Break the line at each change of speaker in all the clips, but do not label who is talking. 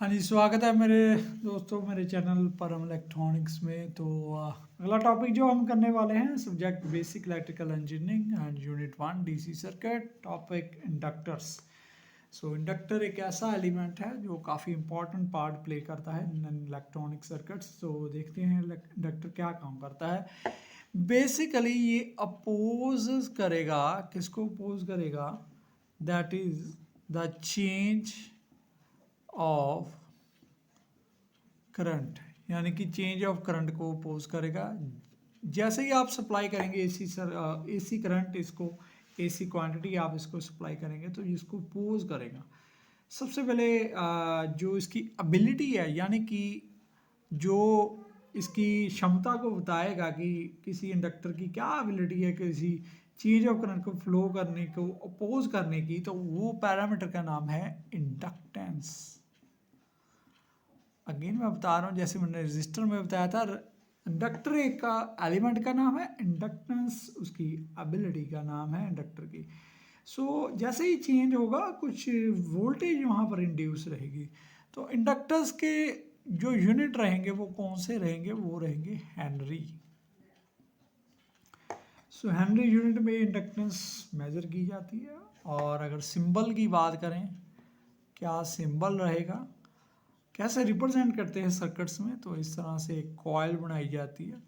हाँ जी, स्वागत है मेरे दोस्तों मेरे चैनल परम इलेक्ट्रॉनिक्स में। तो अगला टॉपिक जो हम करने वाले हैं, subject basic electrical engineering and unit 1 DC circuit, topic inductors. So inductor एक ऐसा एलिमेंट है जो काफ़ी इंपॉर्टेंट पार्ट प्ले करता है इन इलेक्ट्रॉनिक सर्किट्स। तो देखते हैं इंडक्टर क्या काम करता है। बेसिकली ये अपोज करेगा, किसको अपोज करेगा? That is the change of current, यानी कि चेंज ऑफ करंट को अपोज करेगा। जैसे ही आप सप्लाई करेंगे एसी करंट, इसको एसी क्वांटिटी आप इसको सप्लाई करेंगे तो इसको अपोज करेगा। सबसे पहले जो इसकी एबिलिटी है, यानी कि जो इसकी क्षमता को बताएगा कि किसी इंडक्टर की क्या एबिलिटी है किसी चेंज ऑफ करंट को फ्लो करने को अपोज करने की, तो वो पैरामीटर का नाम है इंडक्टेंस। अगेन मैं बता रहा हूँ, जैसे मैंने रजिस्टर में बताया था, इंडक्टर एक का एलिमेंट का नाम है, इंडक्टेंस उसकी एबिलिटी का नाम है इंडक्टर की। जैसे ही चेंज होगा कुछ वोल्टेज वहाँ पर इंड्यूस रहेगी। तो इंडक्टर्स के जो यूनिट रहेंगे वो कौन से रहेंगे? वो रहेंगे हेनरी। हेनरी यूनिट में इंडक्टेंस मेजर की जाती है। और अगर सिंबल की बात करें, क्या सिंबल रहेगा, कैसे रिप्रेजेंट करते हैं सर्किट्स में? तो इस तरह से एक कॉइल बनाई जाती है,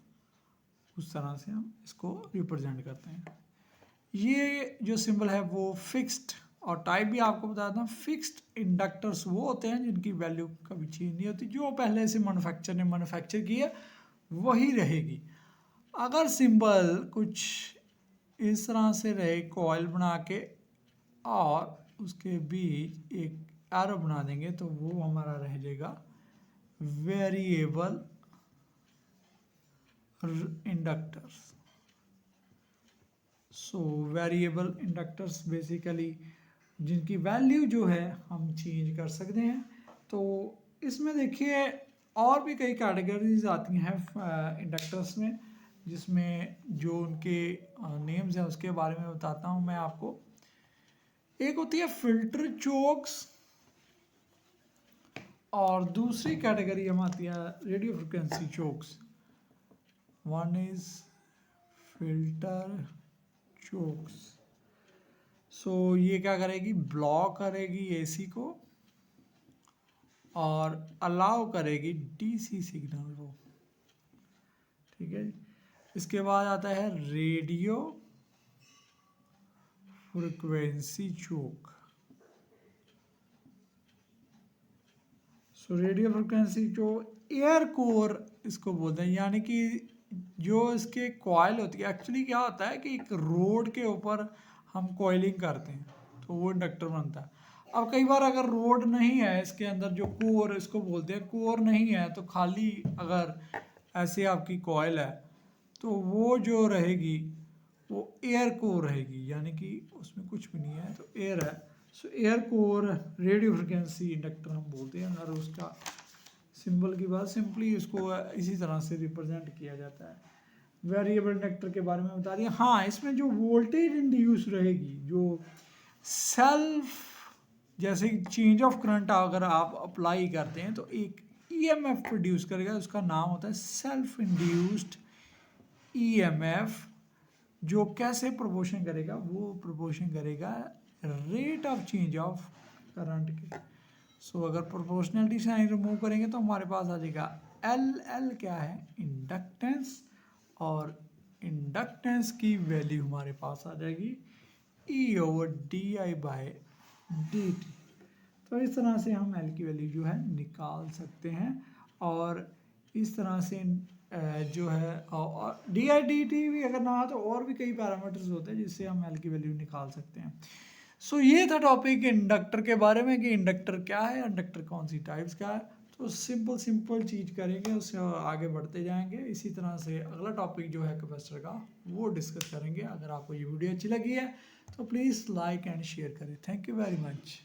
उस तरह से हम इसको रिप्रेजेंट करते हैं। ये जो सिंबल है वो फिक्स्ड, और टाइप भी आपको बताता हूँ। फिक्स्ड इंडक्टर्स वो होते हैं जिनकी वैल्यू कभी चेंज नहीं होती, जो पहले से मैन्युफैक्चर ने मैन्युफैक्चर की है वही रहेगी। अगर सिंबल कुछ इस तरह से रहे, कॉइल बना के और उसके बीच एक एरो बना देंगे, तो वो हमारा रह जाएगा variable inductors. Variable inductors basically जिनकी वैल्यू जो है हम चेंज कर सकते हैं। तो इसमें देखिए और भी कई कैटेगरीज आती हैं इंडक्टर्स में, जिसमें जो उनके नेम्स हैं उसके बारे में बताता हूँ मैं आपको। एक होती है फिल्टर चोक्स, और दूसरी कैटेगरी हम आती है radio frequency chokes. One is filter chokes. ये क्या करेगी? ब्लॉक करेगी एसी को और अलाउ करेगी डीसी सिग्नल को। ठीक है जी। इसके बाद आता है रेडियो फ्रिक्वेंसी चोक। रेडियो फ्रिक्वेंसी जो एयर कोर इसको बोलते हैं, यानी कि जो इसके कॉइल होती है, एक्चुअली क्या होता है कि एक रोड के ऊपर हम कॉइलिंग करते हैं तो वो इंडक्टर बनता है। अब कई बार अगर रोड नहीं है, इसके अंदर जो कोर इसको बोलते हैं, कोर नहीं है, तो खाली अगर ऐसे आपकी कॉइल है तो वो जो रहेगी वो एयर कोर रहेगी, यानी कि उसमें कुछ भी नहीं है तो एयर है। Air core radio frequency inductor हम बोलते हैं। और उसका सिंबल की बात, सिंपली इसको इसी तरह से रिप्रेजेंट किया जाता है। वेरिएबल इंडक्टर के बारे में बता दिया। हाँ, इसमें जो वोल्टेज इंड्यूस रहेगी, जो सेल्फ, जैसे चेंज ऑफ करंट अगर आप अप्लाई करते हैं तो एक ईएमएफ प्रोड्यूस करेगा, उसका नाम होता है सेल्फ इंड्यूस्ड ईएमएफ। जो कैसे प्रोपोर्शन करेगा? वो प्रोपोर्शन करेगा rate of change of current के। अगर प्रोपोर्शनलिटी साइन रिमूव करेंगे तो हमारे पास आ जाएगा एल क्या है? इंडक्टेंस। और इंडक्टेंस की वैल्यू हमारे पास आ जाएगी E/di/dt। तो इस तरह से हम एल की वैल्यू जो है निकाल सकते हैं। और इस तरह से जो है डी/dt भी अगर ना हो तो और भी कई पैरामीटर्स होते हैं जिससे हम एल की वैल्यू निकाल सकते हैं। ये था टॉपिक इंडक्टर के बारे में कि इंडक्टर क्या है, इंडक्टर कौन सी टाइप्स का है। तो सिंपल चीज़ करेंगे, उससे आगे बढ़ते जाएंगे। इसी तरह से अगला टॉपिक जो है कैपेसिटर का, वो डिस्कस करेंगे। अगर आपको ये वीडियो अच्छी लगी है तो प्लीज़ लाइक एंड शेयर करें। Thank you very much.